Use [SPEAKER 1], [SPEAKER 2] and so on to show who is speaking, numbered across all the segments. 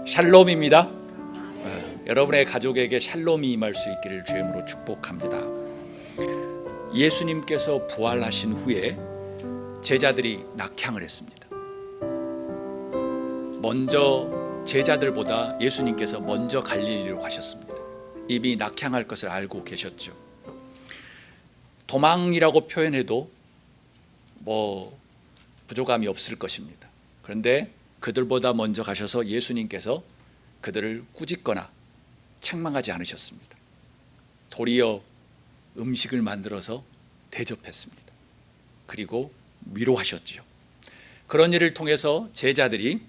[SPEAKER 1] 샬롬입니다. 여러분의 가족에게 샬롬이 임할 수 있기를 주의 이름으로 축복합니다. 예수님께서 부활하신 후에 제자들이 낙향을 했습니다. 먼저 제자들보다 예수님께서 먼저 갈릴리로 가셨습니다. 이미 낙향할 것을 알고 계셨죠. 도망이라고 표현해도 부족함이 없을 것입니다. 그런데 그들보다 먼저 가셔서 예수님께서 그들을 꾸짖거나 책망하지 않으셨습니다. 도리어 음식을 만들어서 대접했습니다. 그리고 위로하셨죠. 그런 일을 통해서 제자들이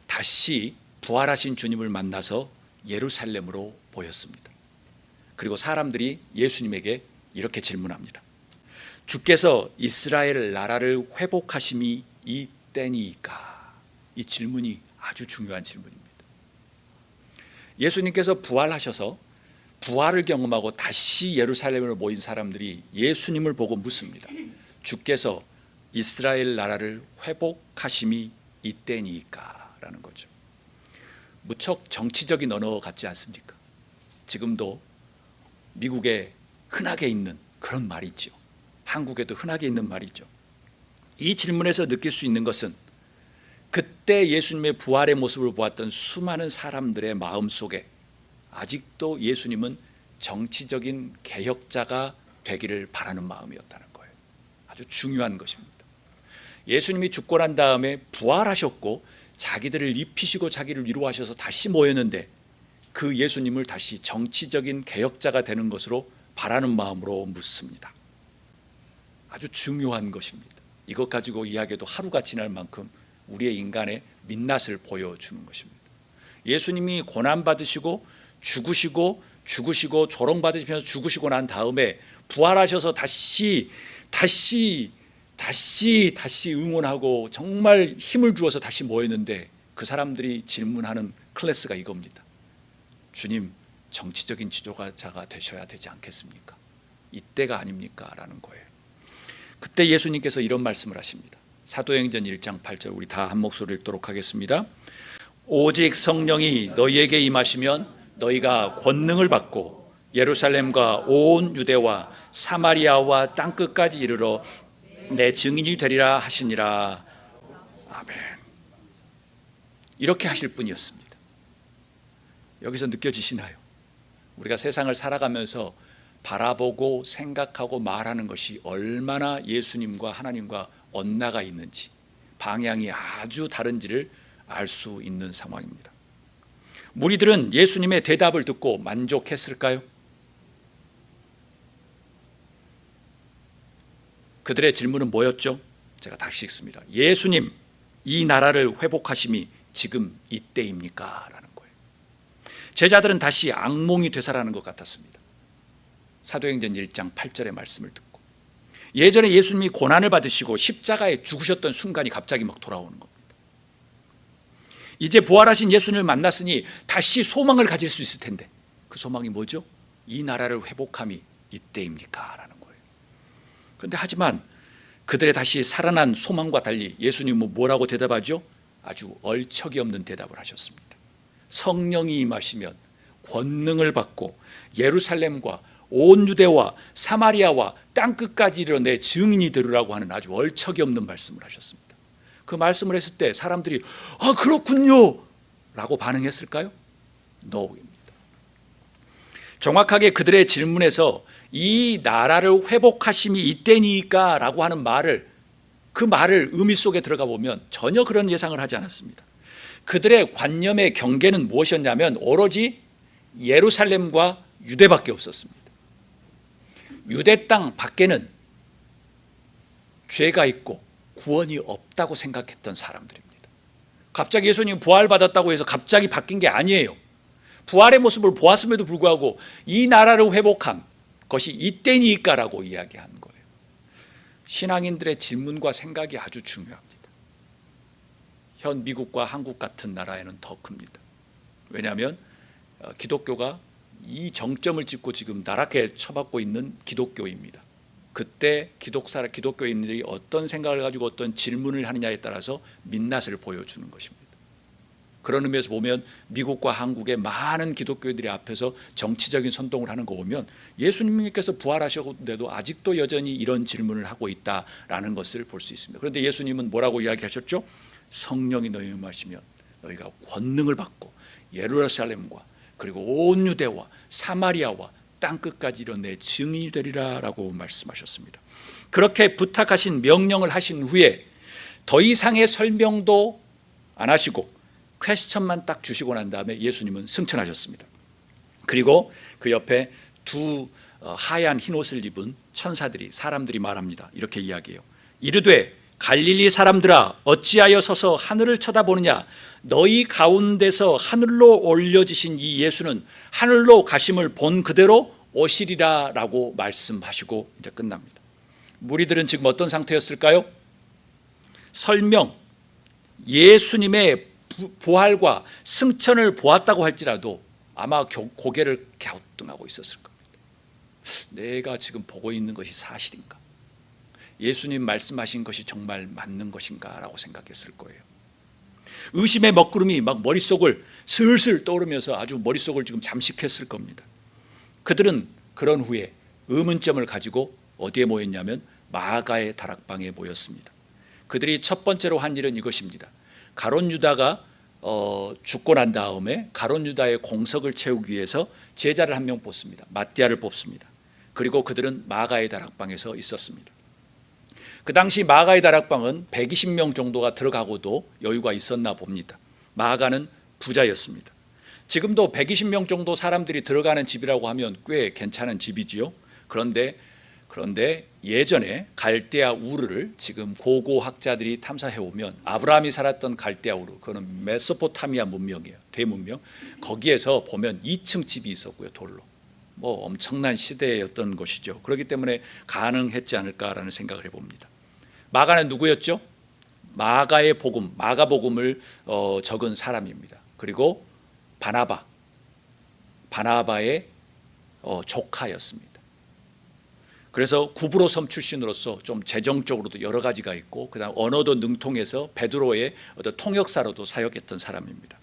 [SPEAKER 1] 다시 부활하신 주님을 만나서 예루살렘으로 보였습니다. 그리고 사람들이 예수님에게 이렇게 질문합니다. 주께서 이스라엘 나라를 회복하심이 이때니까? 이 질문이 아주 중요한 질문입니다. 예수님께서 부활하셔서 부활을 경험하고 다시 예루살렘으로 모인 사람들이 예수님을 보고 묻습니다. 주께서 이스라엘 나라를 회복하심이 이때니까? 라는 거죠. 무척 정치적인 언어 같지 않습니까? 지금도 미국에 흔하게 있는 그런 말이죠. 한국에도 흔하게 있는 말이죠. 이 질문에서 느낄 수 있는 것은 그때 예수님의 부활의 모습을 보았던 수많은 사람들의 마음속에 아직도 예수님은 정치적인 개혁자가 되기를 바라는 마음이었다는 거예요. 아주 중요한 것입니다. 예수님이 죽고 난 다음에 부활하셨고 자기들을 입히시고 자기를 위로하셔서 다시 모였는데 그 예수님을 다시 정치적인 개혁자가 되는 것으로 바라는 마음으로 묻습니다. 아주 중요한 것입니다. 이것 가지고 이야기해도 하루가 지날 만큼 우리의 인간의 민낯을 보여주는 것입니다. 예수님이 고난받으시고 죽으시고 조롱받으시면서 죽으시고 난 다음에 부활하셔서 다시 응원하고 정말 힘을 주어서 다시 모였는데 그 사람들이 질문하는 클래스가 이겁니다. 주님, 정치적인 지도자가 되셔야 되지 않겠습니까? 이때가 아닙니까? 라는 거예요. 그때 예수님께서 이런 말씀을 하십니다. 사도행전 1장 8절 우리 다 한 목소리로 읽도록 하겠습니다. 오직 성령이 너희에게 임하시면 너희가 권능을 받고 예루살렘과 온 유대와 사마리아와 땅끝까지 이르러 내 증인이 되리라 하시니라. 아멘. 이렇게 하실 분이었습니다. 여기서 느껴지시나요? 우리가 세상을 살아가면서 바라보고 생각하고 말하는 것이 얼마나 예수님과 하나님과 엇나가 있는지, 방향이 아주 다른지를 알 수 있는 상황입니다. 무리들은 예수님의 대답을 듣고 만족했을까요? 그들의 질문은 뭐였죠? 제가 다시 읽습니다. 예수님, 이 나라를 회복하심이 지금 이때입니까? 라는 거예요. 제자들은 다시 악몽이 되살아나는 것 같았습니다. 사도행전 1장 8절의 말씀을 듣고 예전에 예수님이 고난을 받으시고 십자가에 죽으셨던 순간이 갑자기 막 돌아오는 겁니다. 이제 부활하신 예수님을 만났으니 다시 소망을 가질 수 있을 텐데 그 소망이 뭐죠? 이 나라를 회복함이 이때입니까? 라는 거예요. 그런데 하지만 그들의 다시 살아난 소망과 달리 예수님은 뭐라고 대답하죠? 아주 얼척이 없는 대답을 하셨습니다. 성령이 임하시면 권능을 받고 예루살렘과 온 유대와 사마리아와 땅끝까지 이르러 내 증인이 되리라고 하는 아주 얼척이 없는 말씀을 하셨습니다. 그 말씀을 했을 때 사람들이 그렇군요 라고 반응했을까요? NO입니다. 정확하게 그들의 질문에서 이 나라를 회복하심이 이때니까 라고 하는 그 말을 의미 속에 들어가 보면 전혀 그런 예상을 하지 않았습니다. 그들의 관념의 경계는 무엇이었냐면 오로지 예루살렘과 유대밖에 없었습니다. 유대 땅 밖에는 죄가 있고 구원이 없다고 생각했던 사람들입니다. 갑자기 예수님이 부활받았다고 해서 갑자기 바뀐 게 아니에요. 부활의 모습을 보았음에도 불구하고 이 나라를 회복한 것이 이때니까라고 이야기한 거예요. 신앙인들의 질문과 생각이 아주 중요합니다. 현 미국과 한국 같은 나라에는 더 큽니다. 왜냐하면 기독교가 이 정점을 찍고 지금 나락에 처박고 있는 기독교입니다. 그때 기독교인들이 어떤 생각을 가지고 어떤 질문을 하느냐에 따라서 민낯을 보여주는 것입니다. 그런 의미에서 보면 미국과 한국의 많은 기독교인들이 앞에서 정치적인 선동을 하는 거 보면 예수님께서 부활하셨는데도 아직도 여전히 이런 질문을 하고 있다라는 것을 볼 수 있습니다. 그런데 예수님은 뭐라고 이야기하셨죠? 성령이 너희 임하시면 너희가 권능을 받고 예루살렘과 그리고 온 유대와 사마리아와 땅끝까지 이런 내 증인이 되리라 라고 말씀하셨습니다. 그렇게 부탁하신 명령을 하신 후에 더 이상의 설명도 안 하시고 퀘스천만 딱 주시고 난 다음에 예수님은 승천하셨습니다. 그리고 그 옆에 두 하얀 흰옷을 입은 천사들이 사람들이 말합니다. 이렇게 이야기해요. 이르되 갈릴리 사람들아 어찌하여 서서 하늘을 쳐다보느냐. 너희 가운데서 하늘로 올려지신 이 예수는 하늘로 가심을 본 그대로 오시리라 라고 말씀하시고 이제 끝납니다. 무리들은 지금 어떤 상태였을까요? 설명 예수님의 부활과 승천을 보았다고 할지라도 아마 고개를 갸우뚱하고 있었을 겁니다. 내가 지금 보고 있는 것이 사실인가? 예수님 말씀하신 것이 정말 맞는 것인가? 라고 생각했을 거예요. 의심의 먹구름이 막 머릿속을 슬슬 떠오르면서 아주 머릿속을 지금 잠식했을 겁니다. 그들은 그런 후에 의문점을 가지고 어디에 모였냐면 마가의 다락방에 모였습니다. 그들이 첫 번째로 한 일은 이것입니다. 가룟 유다가 죽고 난 다음에 가룟 유다의 공석을 채우기 위해서 제자를 한 명 뽑습니다. 마띠아를 뽑습니다. 그리고 그들은 마가의 다락방에서 있었습니다. 그 당시 마가의 다락방은 120명 정도가 들어가고도 여유가 있었나 봅니다. 마가는 부자였습니다. 지금도 120명 정도 사람들이 들어가는 집이라고 하면 꽤 괜찮은 집이지요. 그런데 예전에 갈대아 우르를 지금 고고학자들이 탐사해 오면 아브라함이 살았던 갈대아 우르, 그거는 메소포타미아 문명이에요. 대문명. 거기에서 보면 2층 집이 있었고요. 돌로. 뭐 엄청난 시대였던 것이죠. 그렇기 때문에 가능했지 않을까라는 생각을 해봅니다. 마가는 누구였죠? 마가의 복음, 마가복음을 적은 사람입니다. 그리고 바나바의 조카였습니다. 그래서 구브로 섬 출신으로서 좀 재정적으로도 여러 가지가 있고 그다음 언어도 능통해서 베드로의 어떤 통역사로도 사역했던 사람입니다.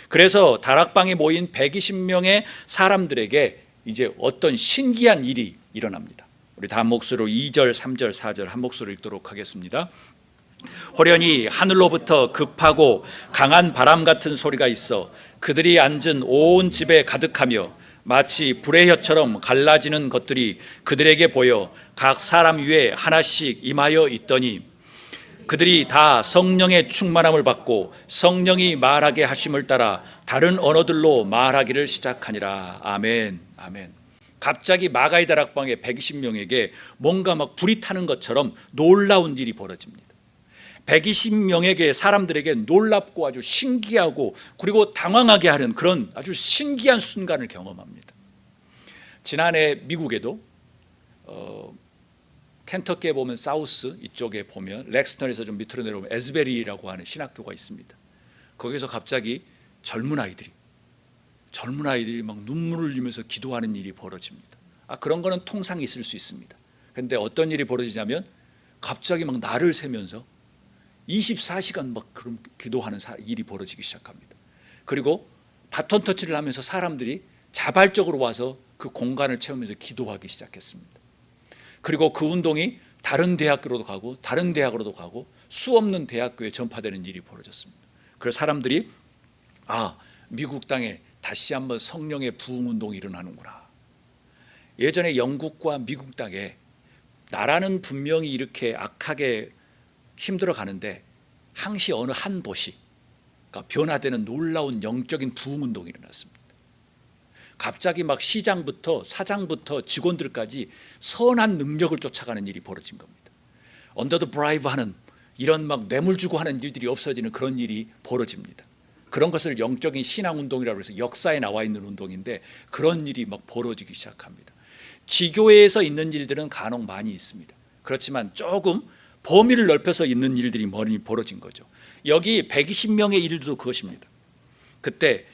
[SPEAKER 1] 그래서 다락방에 모인 120명의 사람들에게 이제 어떤 신기한 일이 일어납니다. 우리 다 한 목소리로 2절, 3절, 4절 한 목소리로 읽도록 하겠습니다. 호련히 하늘로부터 급하고 강한 바람 같은 소리가 있어 그들이 앉은 온 집에 가득하며 마치 불의 혀처럼 갈라지는 것들이 그들에게 보여 각 사람 위에 하나씩 임하여 있더니 그들이 다 성령의 충만함을 받고 성령이 말하게 하심을 따라 다른 언어들로 말하기를 시작하니라. 아멘. 아멘. 갑자기 마가의 다락방에 120명에게 뭔가 막 불이 타는 것처럼 놀라운 일이 벌어집니다. 120명에게 사람들에게 놀랍고 아주 신기하고 그리고 당황하게 하는 그런 아주 신기한 순간을 경험합니다. 지난해 미국에도 켄터키에 보면 사우스 이쪽에 보면 렉스턴에서 좀 밑으로 내려오면 에즈베리라고 하는 신학교가 있습니다. 거기서 갑자기 젊은 아이들이 막 눈물을 흘리면서 기도하는 일이 벌어집니다. 그런 거는 통상 있을 수 있습니다. 그런데 어떤 일이 벌어지냐면 갑자기 막 날을 새면서 24시간 막 그런 기도하는 일이 벌어지기 시작합니다. 그리고 바톤 터치를 하면서 사람들이 자발적으로 와서 그 공간을 채우면서 기도하기 시작했습니다. 그리고 그 운동이 다른 대학교로도 가고 다른 대학으로도 가고 수없는 대학교에 전파되는 일이 벌어졌습니다. 그래서 사람들이 미국 땅에 다시 한번 성령의 부흥 운동이 일어나는구나. 예전에 영국과 미국 땅에 나라는 분명히 이렇게 악하게 힘들어 가는데 항시 어느 한 도시가 변화되는 놀라운 영적인 부흥 운동이 일어났습니다. 갑자기 막 시장부터 사장부터 직원들까지 선한 능력을 쫓아가는 일이 벌어진 겁니다. 언더 더 브라이브 하는 이런 막 뇌물 주고 하는 일들이 없어지는 그런 일이 벌어집니다. 그런 것을 영적인 신앙 운동이라고 해서 역사에 나와 있는 운동인데 그런 일이 막 벌어지기 시작합니다. 지교회에서 있는 일들은 간혹 많이 있습니다. 그렇지만 조금 범위를 넓혀서 있는 일들이 많이 벌어진 거죠. 여기 120명의 일도 그것입니다. 그때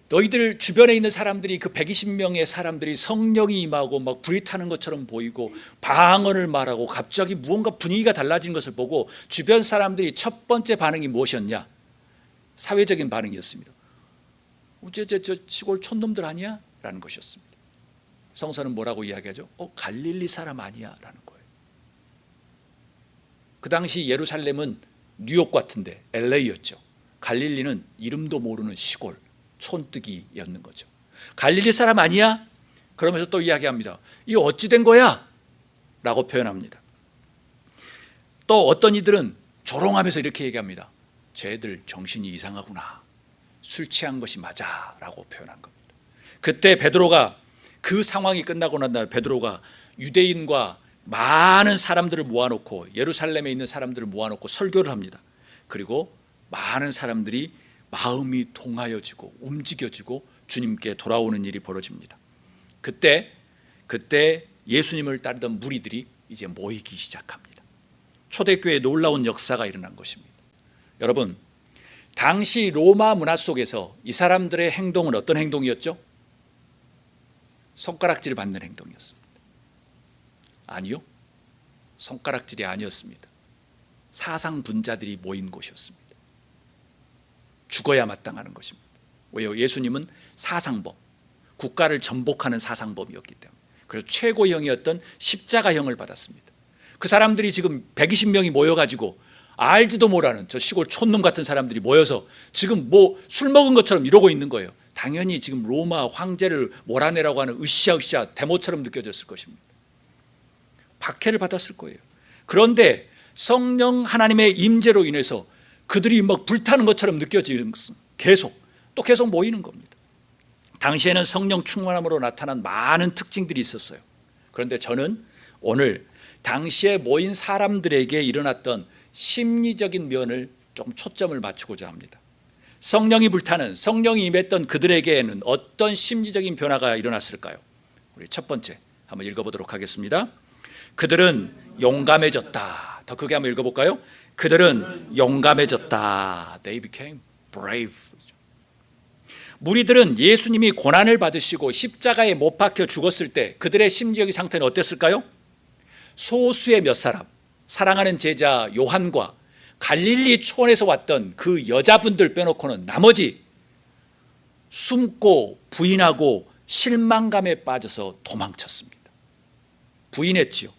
[SPEAKER 1] 너희들 주변에 있는 사람들이 그 120명의 사람들이 성령이 임하고 막 불이 타는 것처럼 보이고 방언을 말하고 갑자기 무언가 분위기가 달라진 것을 보고 주변 사람들이 첫 번째 반응이 무엇이었냐? 사회적인 반응이었습니다. 어째 저 시골 촌놈들 아니야? 라는 것이었습니다. 성서는 뭐라고 이야기하죠? 갈릴리 사람 아니야? 라는 거예요. 그 당시 예루살렘은 뉴욕 같은데 LA였죠. 갈릴리는 이름도 모르는 시골 촌뜨기였는 거죠. 갈릴리 사람 아니야? 그러면서 또 이야기합니다. 이 어찌 된 거야? 라고 표현합니다. 또 어떤 이들은 조롱하면서 이렇게 얘기합니다. 쟤들 정신이 이상하구나. 술 취한 것이 맞아 라고 표현한 겁니다. 그때 베드로가 그 상황이 끝나고 난 다음에 베드로가 유대인과 많은 사람들을 모아놓고 예루살렘에 있는 사람들을 모아놓고 설교를 합니다. 그리고 많은 사람들이 마음이 동하여지고 움직여지고 주님께 돌아오는 일이 벌어집니다. 그때 예수님을 따르던 무리들이 이제 모이기 시작합니다. 초대교회에 놀라운 역사가 일어난 것입니다. 여러분, 당시 로마 문화 속에서 이 사람들의 행동은 어떤 행동이었죠? 손가락질 받는 행동이었습니다. 아니요, 손가락질이 아니었습니다. 사상분자들이 모인 곳이었습니다. 죽어야 마땅하는 것입니다. 왜요? 예수님은 사상범, 국가를 전복하는 사상범이었기 때문에. 그래서 최고형이었던 십자가형을 받았습니다. 그 사람들이 지금 120명이 모여가지고 알지도 못하는 저 시골 촌놈 같은 사람들이 모여서 지금 뭐 술 먹은 것처럼 이러고 있는 거예요. 당연히 지금 로마 황제를 몰아내라고 하는 으쌰으쌰 데모처럼 느껴졌을 것입니다. 박해를 받았을 거예요. 그런데 성령 하나님의 임재로 인해서 그들이 막 불타는 것처럼 느껴지는 계속 모이는 겁니다. 당시에는 성령 충만함으로 나타난 많은 특징들이 있었어요. 그런데 저는 오늘 당시에 모인 사람들에게 일어났던 심리적인 면을 좀 초점을 맞추고자 합니다. 성령이 불타는, 성령이 임했던 그들에게는 어떤 심리적인 변화가 일어났을까요? 우리 첫 번째 한번 읽어보도록 하겠습니다. 그들은 용감해졌다. 더 크게 한번 읽어볼까요? 그들은 용감해졌다. They became brave. 무리들은 예수님이 고난을 받으시고 십자가에 못 박혀 죽었을 때 그들의 심리적인 상태는 어땠을까요? 소수의 몇 사람, 사랑하는 제자 요한과 갈릴리 촌에서 왔던 그 여자분들 빼놓고는 나머지 숨고 부인하고 실망감에 빠져서 도망쳤습니다. 부인했지요.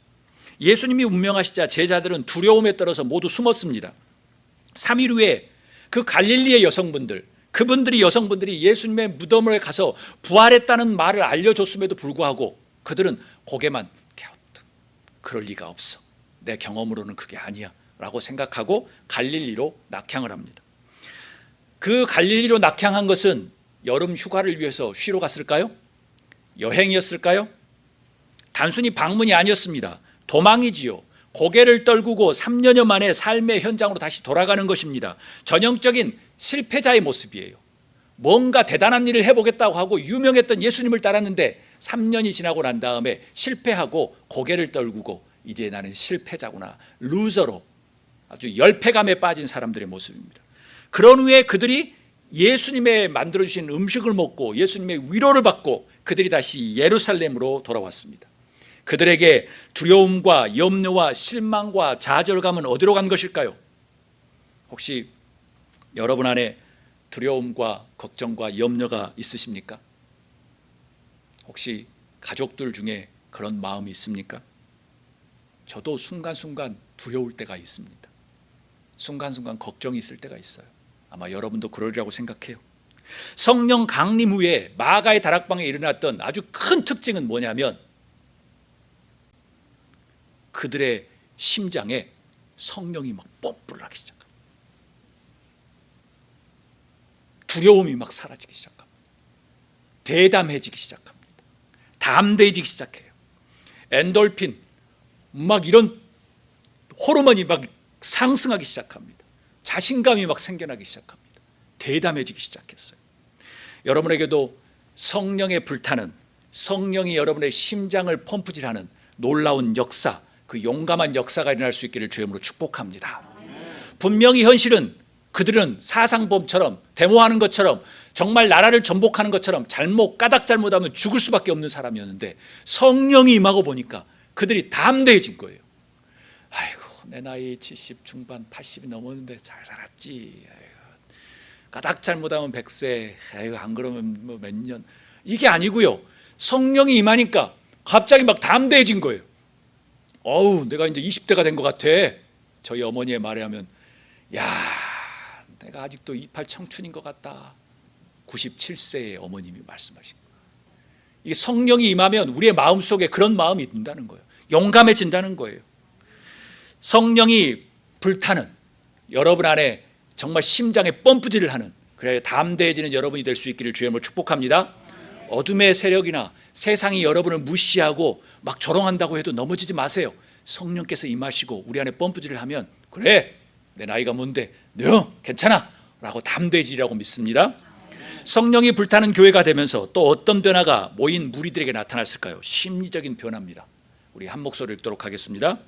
[SPEAKER 1] 예수님이 운명하시자 제자들은 두려움에 떨어서 모두 숨었습니다. 3일 후에 그 갈릴리의 여성분들이 예수님의 무덤에 가서 부활했다는 말을 알려줬음에도 불구하고 그들은 고개만 갸우뚱, 그럴 리가 없어, 내 경험으로는 그게 아니야 라고 생각하고 갈릴리로 낙향을 합니다. 그 갈릴리로 낙향한 것은 여름 휴가를 위해서 쉬러 갔을까요? 여행이었을까요? 단순히 방문이 아니었습니다. 도망이지요. 고개를 떨구고 3년여 만에 삶의 현장으로 다시 돌아가는 것입니다. 전형적인 실패자의 모습이에요. 뭔가 대단한 일을 해보겠다고 하고 유명했던 예수님을 따랐는데 3년이 지나고 난 다음에 실패하고 고개를 떨구고 이제 나는 실패자구나, 루저로 아주 열패감에 빠진 사람들의 모습입니다. 그런 후에 그들이 예수님의 만들어주신 음식을 먹고 예수님의 위로를 받고 그들이 다시 예루살렘으로 돌아왔습니다. 그들에게 두려움과 염려와 실망과 좌절감은 어디로 간 것일까요? 혹시 여러분 안에 두려움과 걱정과 염려가 있으십니까? 혹시 가족들 중에 그런 마음이 있습니까? 저도 순간순간 두려울 때가 있습니다. 순간순간 걱정이 있을 때가 있어요. 아마 여러분도 그러리라고 생각해요. 성령 강림 후에 마가의 다락방에 일어났던 아주 큰 특징은 뭐냐면 그들의 심장에 성령이 막 뽐뿌 나기 시작합니다. 두려움이 막 사라지기 시작합니다. 대담해지기 시작합니다. 담대해지기 시작해요. 엔돌핀 막 이런 호르몬이 막 상승하기 시작합니다. 자신감이 막 생겨나기 시작합니다. 대담해지기 시작했어요. 여러분에게도 성령에 불타는, 성령이 여러분의 심장을 펌프질하는 놀라운 역사, 그 용감한 역사가 일어날 수 있기를 주님으로 축복합니다. 분명히 현실은 그들은 사상범처럼 데모하는 것처럼 정말 나라를 전복하는 것처럼 까닭 잘못하면 죽을 수밖에 없는 사람이었는데 성령이 임하고 보니까 그들이 담대해진 거예요. 아이고, 내 나이 70 중반 80이 넘었는데 잘 살았지. 아이고, 까닭 잘못하면 100세, 에이, 안 그러면 뭐 몇 년, 이게 아니고요. 성령이 임하니까 갑자기 막 담대해진 거예요. 어우, 내가 이제 20대가 된 것 같아. 저희 어머니의 말에 하면, 야, 내가 아직도 28 청춘인 것 같다. 97세의 어머님이 말씀하신 거예요. 이게 성령이 임하면 우리의 마음속에 그런 마음이 든다는 거예요. 용감해진다는 거예요. 성령이 불타는 여러분 안에 정말 심장에 펌프질을 하는, 그래야 담대해지는 여러분이 될 수 있기를 주의 이름으로 축복합니다. 어둠의 세력이나 세상이 여러분을 무시하고 막 조롱한다고 해도 넘어지지 마세요. 성령께서 임하시고 우리 안에 펌프질을 하면, 그래, 내 나이가 뭔데, 너 괜찮아 라고 담대해지라고 믿습니다. 성령이 불타는 교회가 되면서 또 어떤 변화가 모인 무리들에게 나타났을까요? 심리적인 변화입니다. 우리 한 목소리를 읽도록 하겠습니다.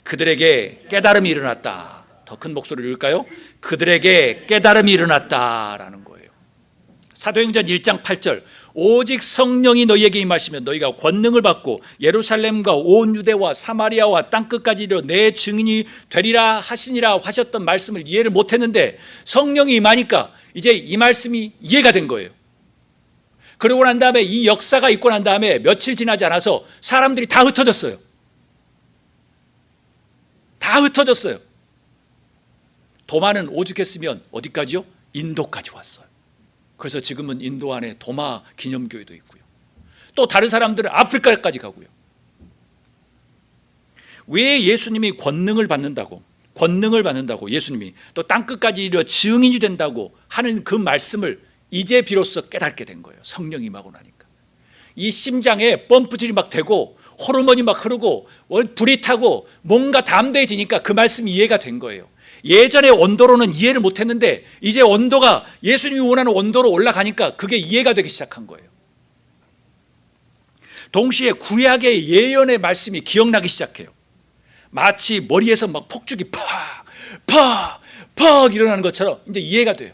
[SPEAKER 1] 그들에게 깨달음이 일어났다. 더 큰 목소리를 읽을까요? 그들에게 깨달음이 일어났다라는 거예요. 사도행전 1장 8절, 오직 성령이 너희에게 임하시면 너희가 권능을 받고 예루살렘과 온 유대와 사마리아와 땅끝까지 이르러 내 증인이 되리라 하시니라 하셨던 말씀을 이해를 못했는데, 성령이 임하니까 이제 이 말씀이 이해가 된 거예요. 그러고 난 다음에 이 역사가 있고 난 다음에 며칠 지나지 않아서 사람들이 다 흩어졌어요. 다 흩어졌어요. 도마는 오죽했으면 어디까지요? 인도까지 왔어요. 그래서 지금은 인도 안에 도마 기념교회도 있고요. 또 다른 사람들은 아프리카까지 가고요. 왜 예수님이 권능을 받는다고 예수님이 또 땅끝까지 이르러 증인이 된다고 하는 그 말씀을 이제 비로소 깨닫게 된 거예요. 성령이 임하고 나니까. 이 심장에 펌프질이 막 되고 호르몬이 막 흐르고 불이 타고 뭔가 담대해지니까 그 말씀이 이해가 된 거예요. 예전의 온도로는 이해를 못했는데 이제 온도가 예수님이 원하는 온도로 올라가니까 그게 이해가 되기 시작한 거예요. 동시에 구약의 예언의 말씀이 기억나기 시작해요. 마치 머리에서 막 폭죽이 팍 일어나는 것처럼 이제 이해가 돼요.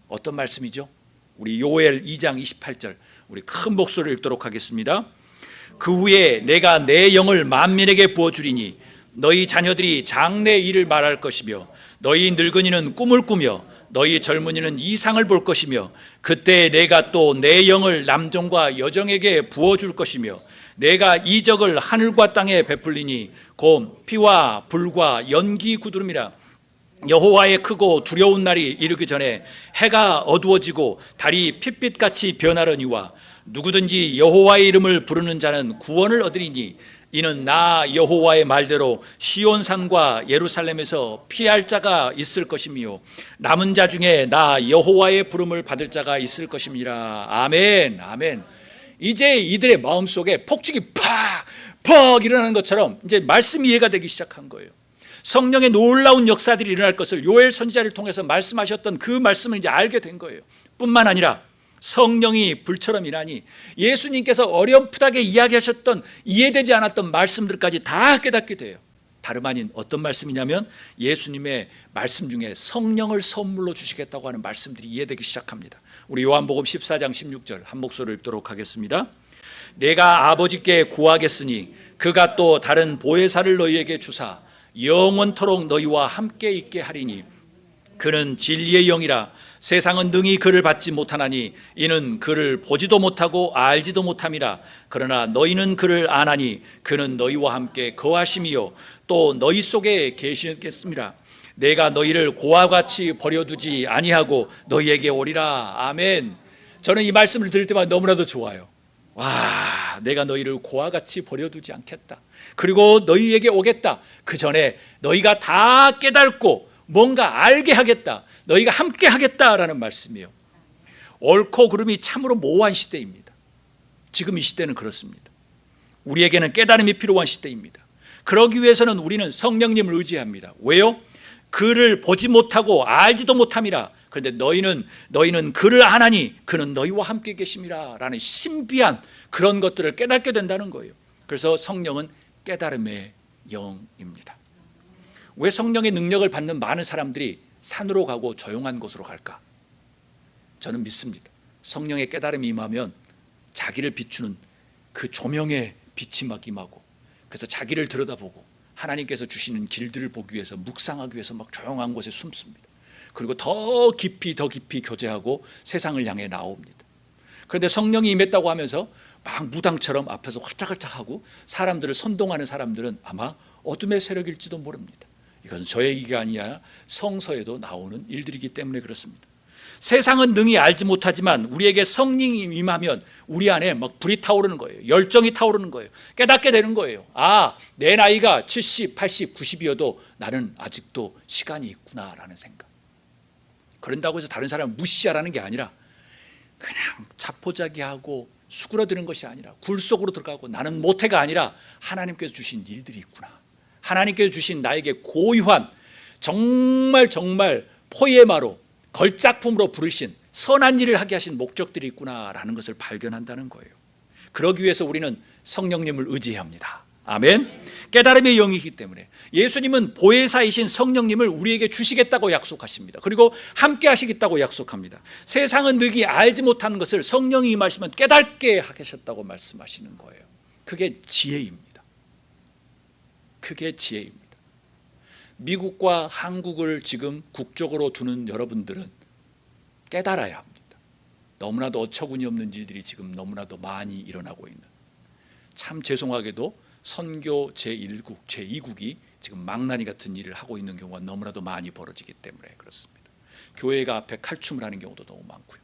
[SPEAKER 1] 어떤 말씀이죠? 우리 요엘 2장 28절, 우리 큰 목소리를 읽도록 하겠습니다. 그 후에 내가 내 영을 만민에게 부어주리니 너희 자녀들이 장래 일을 말할 것이며 너희 늙은이는 꿈을 꾸며 너희 젊은이는 이상을 볼 것이며 그때 내가 또 내 영을 남종과 여종에게 부어줄 것이며 내가 이적을 하늘과 땅에 베풀리니 곧 피와 불과 연기 구두름이라. 여호와의 크고 두려운 날이 이르기 전에 해가 어두워지고 달이 핏빛같이 변하려니와 누구든지 여호와의 이름을 부르는 자는 구원을 얻으리니 이는 나 여호와의 말대로 시온산과 예루살렘에서 피할 자가 있을 것이며 남은 자 중에 나 여호와의 부름을 받을 자가 있을 것입니다. 아멘, 아멘. 이제 이들의 마음속에 폭죽이 팍 일어나는 것처럼 이제 말씀이 이해가 되기 시작한 거예요. 성령의 놀라운 역사들이 일어날 것을 요엘 선지자를 통해서 말씀하셨던 그 말씀을 이제 알게 된 거예요. 뿐만 아니라 성령이 불처럼 일하니 예수님께서 어렴풋하게 이야기하셨던 이해되지 않았던 말씀들까지 다 깨닫게 돼요. 다름 아닌 어떤 말씀이냐면 예수님의 말씀 중에 성령을 선물로 주시겠다고 하는 말씀들이 이해되기 시작합니다. 우리 요한복음 14장 16절 한 목소리를 읽도록 하겠습니다. 내가 아버지께 구하겠으니 그가 또 다른 보혜사를 너희에게 주사 영원토록 너희와 함께 있게 하리니 그는 진리의 영이라. 세상은 능히 그를 받지 못하나니 이는 그를 보지도 못하고 알지도 못함이라. 그러나 너희는 그를 아나니 그는 너희와 함께 거하심이요 또 너희 속에 계시겠습니다. 내가 너희를 고와 같이 버려두지 아니하고 너희에게 오리라. 아멘. 저는 이 말씀을 들을 때마다 너무나도 좋아요. 와, 내가 너희를 고와 같이 버려두지 않겠다. 그리고 너희에게 오겠다. 그 전에 너희가 다 깨닫고 뭔가 알게 하겠다. 너희가 함께 하겠다라는 말씀이에요. 옳고 그름이 참으로 모호한 시대입니다. 지금 이 시대는 그렇습니다. 우리에게는 깨달음이 필요한 시대입니다. 그러기 위해서는 우리는 성령님을 의지합니다. 왜요? 그를 보지 못하고 알지도 못함이라. 그런데 너희는 그를 아나니 그는 너희와 함께 계심이라 라는 신비한 그런 것들을 깨닫게 된다는 거예요. 그래서 성령은 깨달음의 영입니다. 왜 성령의 능력을 받는 많은 사람들이 산으로 가고 조용한 곳으로 갈까? 저는 믿습니다. 성령의 깨달음이 임하면 자기를 비추는 그 조명의 빛이 막 임하고, 그래서 자기를 들여다보고 하나님께서 주시는 길들을 보기 위해서 묵상하기 위해서 막 조용한 곳에 숨습니다. 그리고 더 깊이 교제하고 세상을 향해 나옵니다. 그런데 성령이 임했다고 하면서 막 무당처럼 앞에서 활짝활짝하고 사람들을 선동하는 사람들은 아마 어둠의 세력일지도 모릅니다. 이건 저의 얘기가 아니라 성서에도 나오는 일들이기 때문에 그렇습니다. 세상은 능히 알지 못하지만 우리에게 성령이 임하면 우리 안에 막 불이 타오르는 거예요. 열정이 타오르는 거예요. 깨닫게 되는 거예요. 아, 내 나이가 70, 80, 90이어도 나는 아직도 시간이 있구나라는 생각. 그런다고 해서 다른 사람을 무시하라는 게 아니라 그냥 자포자기하고 수그러드는 것이 아니라 굴 속으로 들어가고 나는 못해가 아니라 하나님께서 주신 일들이 있구나. 하나님께서 주신 나에게 고유한 정말 포에마로 걸작품으로 부르신 선한 일을 하게 하신 목적들이 있구나라는 것을 발견한다는 거예요. 그러기 위해서 우리는 성령님을 의지해야 합니다. 아멘. 깨달음의 영이기 때문에 예수님은 보혜사이신 성령님을 우리에게 주시겠다고 약속하십니다. 그리고 함께 하시겠다고 약속합니다. 세상은 능히 알지 못하는 것을 성령이 임하시면 깨닫게 하셨다고 말씀하시는 거예요. 그게 지혜입니다. 그게 지혜입니다. 미국과 한국을 지금 국적으로 두는 여러분들은 깨달아야 합니다. 너무나도 어처구니 없는 일들이 지금 너무나도 많이 일어나고 있는, 참 죄송하게도 선교 제1국, 제2국이 지금 망나니 같은 일을 하고 있는 경우가 너무나도 많이 벌어지기 때문에 그렇습니다. 교회가 앞에 칼춤을 하는 경우도 너무 많고요.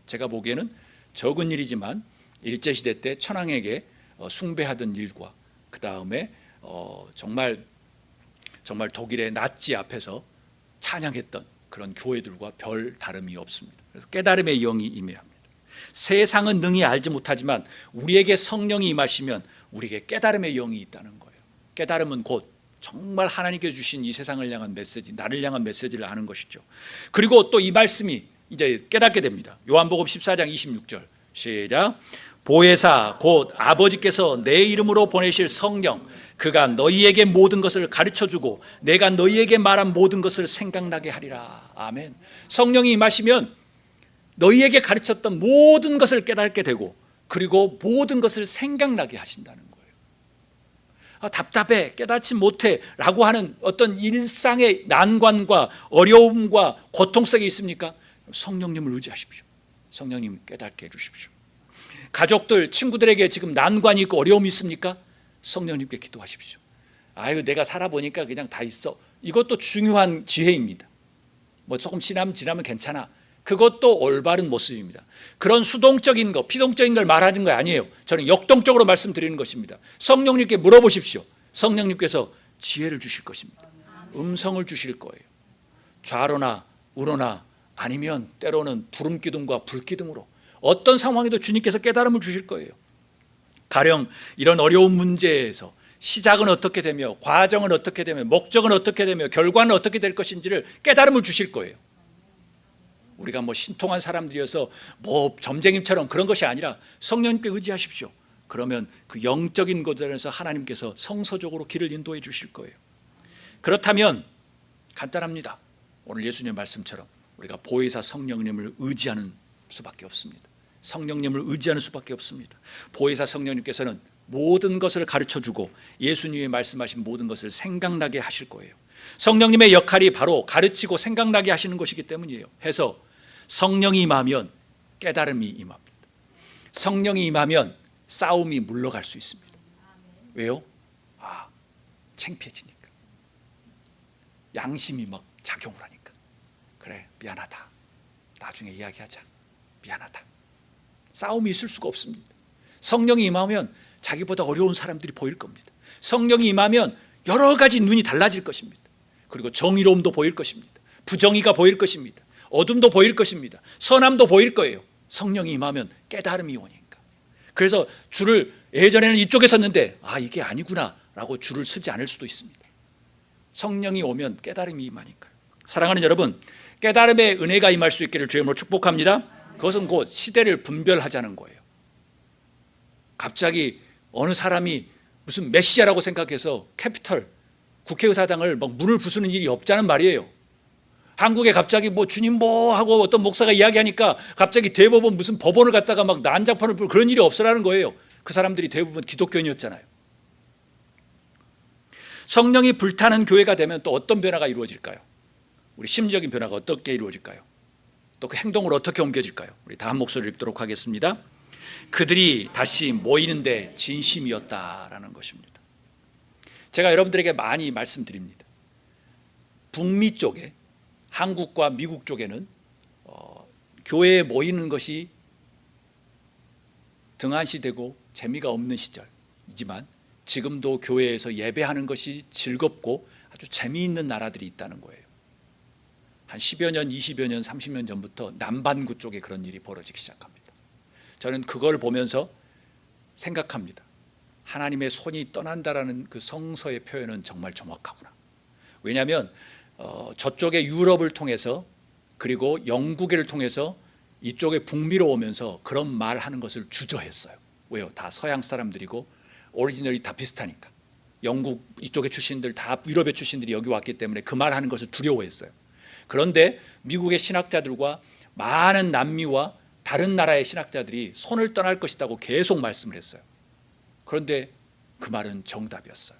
[SPEAKER 1] 제가 보기에는 적은 일이지만 일제시대 때 천황에게 숭배하던 일과 그 다음에 정말 독일의 나치 앞에서 찬양했던 그런 교회들과 별 다름이 없습니다. 그래서 깨달음의 영이 임해야 합니다. 세상은 능히 알지 못하지만 우리에게 성령이 임하시면 우리에게 깨달음의 영이 있다는 거예요. 깨달음은 곧 정말 하나님께서 주신 이 세상을 향한 메시지, 나를 향한 메시지를 아는 것이죠. 그리고 또 이 말씀이 이제 깨닫게 됩니다. 요한복음 14장 26절 시작. 보혜사 곧 아버지께서 내 이름으로 보내실 성령, 그가 너희에게 모든 것을 가르쳐주고 내가 너희에게 말한 모든 것을 생각나게 하리라. 아멘. 성령이 임하시면 너희에게 가르쳤던 모든 것을 깨닫게 되고 그리고 모든 것을 생각나게 하신다는 거예요. 답답해, 깨닫지 못해 라고 하는 어떤 일상의 난관과 어려움과 고통성이 있습니까? 성령님을 의지하십시오. 성령님 깨닫게 해주십시오. 가족들, 친구들에게 지금 난관이 있고 어려움이 있습니까? 성령님께 기도하십시오. 아유, 내가 살아보니까 그냥 다 있어. 이것도 중요한 지혜입니다. 뭐 조금 지나면 괜찮아. 그것도 올바른 모습입니다. 그런 수동적인 거, 피동적인 걸 말하는 거 아니에요. 저는 역동적으로 말씀드리는 것입니다. 성령님께 물어보십시오. 성령님께서 지혜를 주실 것입니다. 음성을 주실 거예요. 좌로나 우로나 아니면 때로는 부름기둥과 불기둥으로 어떤 상황에도 주님께서 깨달음을 주실 거예요. 가령 이런 어려운 문제에서 시작은 어떻게 되며 과정은 어떻게 되며 목적은 어떻게 되며 결과는 어떻게 될 것인지를 깨달음을 주실 거예요. 우리가 뭐 신통한 사람들이어서 뭐 점쟁이처럼 그런 것이 아니라 성령님께 의지하십시오. 그러면 그 영적인 것에서 하나님께서 성서적으로 길을 인도해 주실 거예요. 그렇다면 간단합니다. 오늘 예수님의 말씀처럼 우리가 보혜사 성령님을 의지하는 수밖에 없습니다. 성령님을 의지하는 수밖에 없습니다. 보혜사 성령님께서는 모든 것을 가르쳐주고 예수님이 말씀하신 모든 것을 생각나게 하실 거예요. 성령님의 역할이 바로 가르치고 생각나게 하시는 것이기 때문이에요. 해서 성령이 임하면 깨달음이 임합니다. 성령이 임하면 싸움이 물러갈 수 있습니다. 왜요? 창피해지니까. 양심이 막 작용을 하니까. 그래, 미안하다. 나중에 이야기하자. 미안하다. 싸움이 있을 수가 없습니다. 성령이 임하면 자기보다 어려운 사람들이 보일 겁니다. 성령이 임하면 여러 가지 눈이 달라질 것입니다. 그리고 정의로움도 보일 것입니다. 부정의가 보일 것입니다. 어둠도 보일 것입니다. 선함도 보일 거예요. 성령이 임하면 깨달음이 오니까. 그래서 줄을 예전에는 이쪽에 섰는데 이게 아니구나 라고 줄을 서지 않을 수도 있습니다. 성령이 오면 깨달음이 임하니까요. 사랑하는 여러분, 깨달음의 은혜가 임할 수 있기를 주의 이름으로 축복합니다. 그것은 곧 시대를 분별하자는 거예요. 갑자기 어느 사람이 무슨 메시아라고 생각해서 캐피털 국회의사당을 막 문을 부수는 일이 없자는 말이에요. 한국에 갑자기 뭐 주님 뭐 하고 어떤 목사가 이야기하니까 갑자기 대법원 무슨 법원을 갖다가 막 난장판을 풀고 그런 일이 없으라는 거예요. 그 사람들이 대부분 기독교인이었잖아요. 성령이 불타는 교회가 되면 또 어떤 변화가 이루어질까요? 우리 심리적인 변화가 어떻게 이루어질까요? 또 그 행동으로 어떻게 옮겨질까요? 우리 다 한 목소리를 읽도록 하겠습니다. 그들이 다시 모이는데 진심이었다라는 것입니다. 제가 여러분들에게 많이 말씀드립니다. 북미 쪽에, 한국과 미국 쪽에는 교회에 모이는 것이 등한시되고 재미가 없는 시절이지만 지금도 교회에서 예배하는 것이 즐겁고 아주 재미있는 나라들이 있다는 거예요. 한 10여 년, 20여 년, 30년 전부터 남반구 쪽에 그런 일이 벌어지기 시작합니다. 저는 그걸 보면서 생각합니다. 하나님의 손이 떠난다라는 그 성서의 표현은 정말 정확하구나. 왜냐하면 저쪽의 유럽을 통해서 그리고 영국을 통해서 이쪽에 북미로 오면서 그런 말하는 것을 주저했어요. 왜요? 다 서양 사람들이고 오리지널이 다 비슷하니까. 영국 이쪽의 출신들 다 유럽의 출신들이 여기 왔기 때문에 그 말하는 것을 두려워했어요. 그런데 미국의 신학자들과 많은 남미와 다른 나라의 신학자들이 손을 떠날 것이라고 계속 말씀을 했어요. 그런데 그 말은 정답이었어요.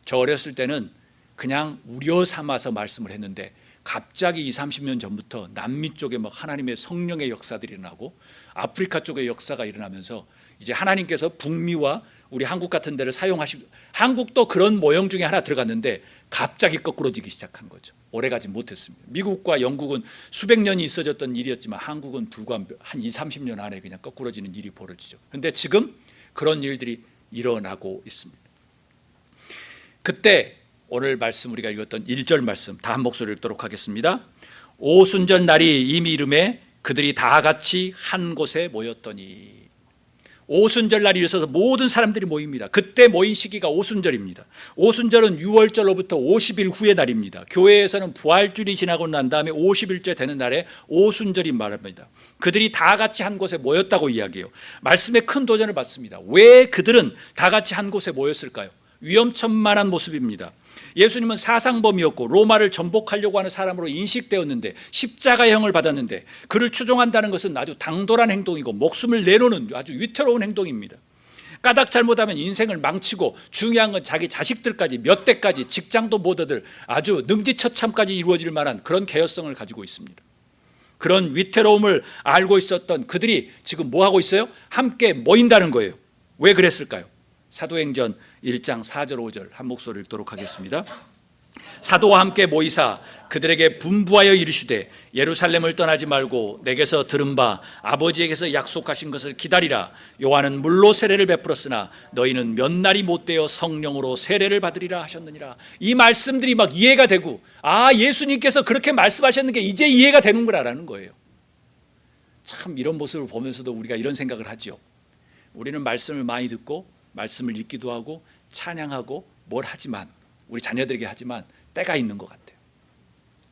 [SPEAKER 1] 저 어렸을 때는 그냥 우려 삼아서 말씀을 했는데 갑자기 20, 30년 전부터 남미 쪽에 막 하나님의 성령의 역사들이 일어나고 아프리카 쪽의 역사가 일어나면서 이제 하나님께서 북미와 우리 한국 같은 데를 사용하시고, 한국도 그런 모형 중에 하나 들어갔는데 갑자기 거꾸로지기 시작한 거죠. 오래가지 못했습니다. 미국과 영국은 수백 년이 있어졌던 일이었지만 한국은 불과 한 20, 30년 안에 그냥 거꾸로지는 일이 벌어지죠. 그런데 지금 그런 일들이 일어나고 있습니다. 그때 오늘 말씀 우리가 읽었던 1절 말씀 다 한 목소리로 읽도록 하겠습니다. 오순절 날이 이미 이름에 그들이 다 같이 한 곳에 모였더니. 오순절 날이 있어서 모든 사람들이 모입니다. 그때 모인 시기가 오순절입니다. 오순절은 6월절로부터 50일 후의 날입니다. 교회에서는 부활주일이 지나고 난 다음에 50일째 되는 날에 오순절이 말합니다. 그들이 다 같이 한 곳에 모였다고 이야기해요. 말씀에 큰 도전을 받습니다. 왜 그들은 다 같이 한 곳에 모였을까요? 위험천만한 모습입니다. 예수님은 사상범이었고 로마를 전복하려고 하는 사람으로 인식되었는데 십자가형을 받았는데 그를 추종한다는 것은 아주 당돌한 행동이고 목숨을 내놓는 아주 위태로운 행동입니다. 까닭 잘못하면 인생을 망치고 중요한 건 자기 자식들까지 몇 대까지 직장도 못 얻을 아주 능지처참까지 이루어질 만한 그런 개연성을 가지고 있습니다. 그런 위태로움을 알고 있었던 그들이 지금 뭐 하고 있어요? 함께 모인다는 거예요. 왜 그랬을까요? 사도행전 1장 4절 5절 한 목소리 읽도록 하겠습니다. 사도와 함께 모이사 그들에게 분부하여 이르시되 예루살렘을 떠나지 말고 내게서 들은 바 아버지에게서 약속하신 것을 기다리라. 요한은 물로 세례를 베풀었으나 너희는 몇 날이 못되어 성령으로 세례를 받으리라 하셨느니라. 이 말씀들이 막 이해가 되고 예수님께서 그렇게 말씀하셨는 게 이제 이해가 되는구나라는 거예요. 참 이런 모습을 보면서도 우리가 이런 생각을 하죠. 우리는 말씀을 많이 듣고 말씀을 읽기도 하고 찬양하고 뭘 하지만 우리 자녀들에게 하지만 때가 있는 것 같아요.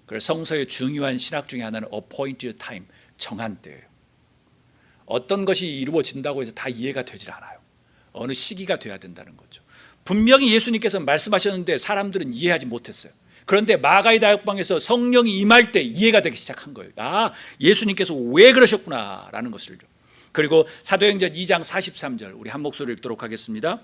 [SPEAKER 1] 그래서 성서의 중요한 신학 중에 하나는 appointed time, 정한 때예요. 어떤 것이 이루어진다고 해서 다 이해가 되질 않아요. 어느 시기가 돼야 된다는 거죠. 분명히 예수님께서 말씀하셨는데 사람들은 이해하지 못했어요. 그런데 마가의 다락방에서 성령이 임할 때 이해가 되기 시작한 거예요. 예수님께서 왜 그러셨구나라는 것을. 그리고 사도행전 2장 43절 우리 한 목소리 읽도록 하겠습니다.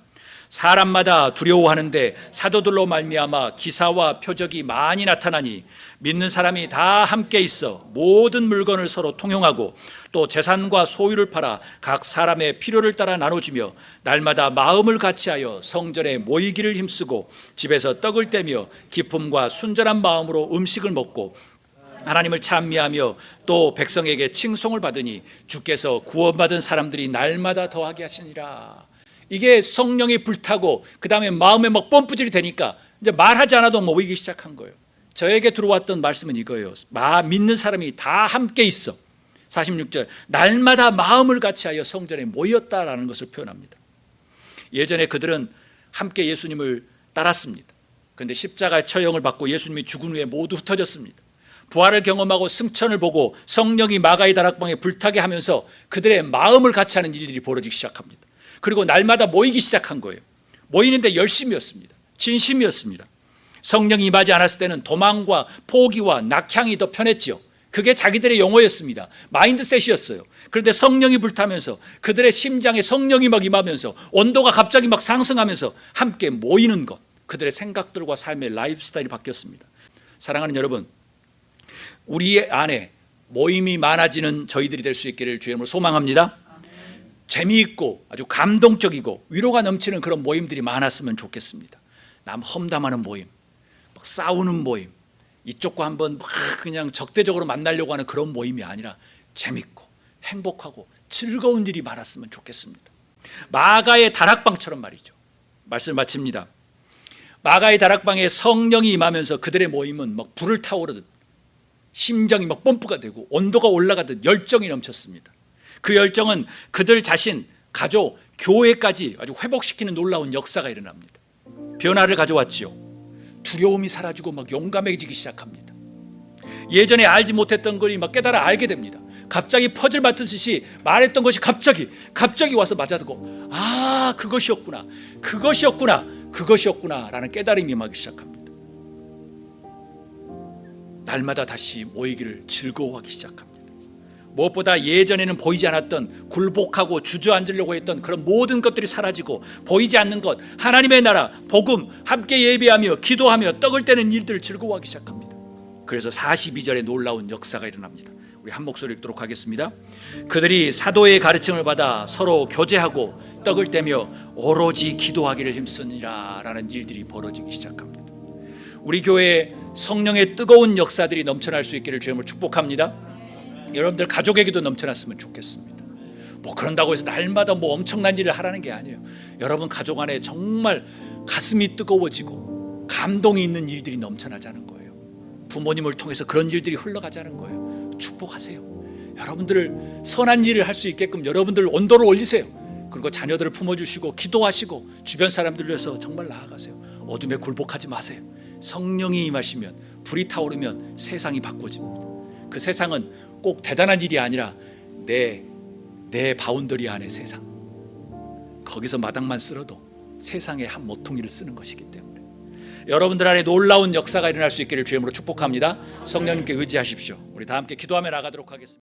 [SPEAKER 1] 사람마다 두려워하는데 사도들로 말미암아 기사와 표적이 많이 나타나니 믿는 사람이 다 함께 있어 모든 물건을 서로 통용하고 또 재산과 소유를 팔아 각 사람의 필요를 따라 나눠주며 날마다 마음을 같이하여 성전에 모이기를 힘쓰고 집에서 떡을 떼며 기쁨과 순전한 마음으로 음식을 먹고 하나님을 찬미하며 또 백성에게 칭송을 받으니 주께서 구원받은 사람들이 날마다 더하게 하시니라. 이게 성령이 불타고 그 다음에 마음에 막 펌프질이 되니까 이제 말하지 않아도 모이기 시작한 거예요. 저에게 들어왔던 말씀은 이거예요. 믿는 사람이 다 함께 있어. 46절 날마다 마음을 같이하여 성전에 모였다라는 것을 표현합니다. 예전에 그들은 함께 예수님을 따랐습니다. 그런데 십자가의 처형을 받고 예수님이 죽은 후에 모두 흩어졌습니다. 부활을 경험하고 승천을 보고 성령이 마가의 다락방에 불타게 하면서 그들의 마음을 같이 하는 일들이 벌어지기 시작합니다. 그리고 날마다 모이기 시작한 거예요. 모이는데 열심이었습니다. 진심이었습니다. 성령이 임하지 않았을 때는 도망과 포기와 낙향이 더 편했지요. 그게 자기들의 용어였습니다. 마인드셋이었어요. 그런데 성령이 불타면서 그들의 심장에 성령이 막 임하면서 온도가 갑자기 막 상승하면서 함께 모이는 것, 그들의 생각들과 삶의 라이프 스타일이 바뀌었습니다. 사랑하는 여러분, 우리 안에 모임이 많아지는 저희들이 될 수 있기를 주의 이름으로 소망합니다. 재미있고 아주 감동적이고 위로가 넘치는 그런 모임들이 많았으면 좋겠습니다. 남 험담하는 모임, 막 싸우는 모임, 이쪽과 한번 막 그냥 적대적으로 만나려고 하는 그런 모임이 아니라 재밌고 행복하고 즐거운 일이 많았으면 좋겠습니다. 마가의 다락방처럼 말이죠. 말씀을 마칩니다. 마가의 다락방에 성령이 임하면서 그들의 모임은 막 불을 타오르듯 심정이 막 펌프가 되고 온도가 올라가듯 열정이 넘쳤습니다. 그 열정은 그들 자신, 가족, 교회까지 아주 회복시키는 놀라운 역사가 일어납니다. 변화를 가져왔지요. 두려움이 사라지고 막 용감해지기 시작합니다. 예전에 알지 못했던 것이 막 깨달아 알게 됩니다. 갑자기 퍼즐 맞듯이 말했던 것이 갑자기 와서 맞아서 그것이었구나 라는 깨달음이 임하기 시작합니다. 날마다 다시 모이기를 즐거워하기 시작합니다. 무엇보다 예전에는 보이지 않았던 굴복하고 주저앉으려고 했던 그런 모든 것들이 사라지고 보이지 않는 것, 하나님의 나라, 복음, 함께 예배하며 기도하며 떡을 떼는 일들을 즐거워하기 시작합니다. 그래서 42절에 놀라운 역사가 일어납니다. 우리 한 목소리 읽도록 하겠습니다. 그들이 사도의 가르침을 받아 서로 교제하고 떡을 떼며 오로지 기도하기를 힘쓰니라 라는 일들이 벌어지기 시작합니다. 우리 교회에 성령의 뜨거운 역사들이 넘쳐날 수 있기를 주님을 축복합니다. 여러분들 가족에게도 넘쳐났으면 좋겠습니다. 그런다고 해서 날마다 엄청난 일을 하라는 게 아니에요. 여러분 가족 안에 정말 가슴이 뜨거워지고 감동이 있는 일들이 넘쳐나자는 거예요. 부모님을 통해서 그런 일들이 흘러가자는 거예요. 축복하세요. 여러분들을 선한 일을 할 수 있게끔 여러분들 온도를 올리세요. 그리고 자녀들을 품어주시고 기도하시고 주변 사람들을 위해서 정말 나아가세요. 어둠에 굴복하지 마세요. 성령이 임하시면, 불이 타오르면 세상이 바꿔집니다. 그 세상은 꼭 대단한 일이 아니라 내 바운더리 안의 세상, 거기서 마당만 쓸어도 세상의 한 모퉁이를 쓰는 것이기 때문에 여러분들 안에 놀라운 역사가 일어날 수 있기를 주님으로 축복합니다. 성령님께 의지하십시오. 우리 다 함께 기도하며 나가도록 하겠습니다.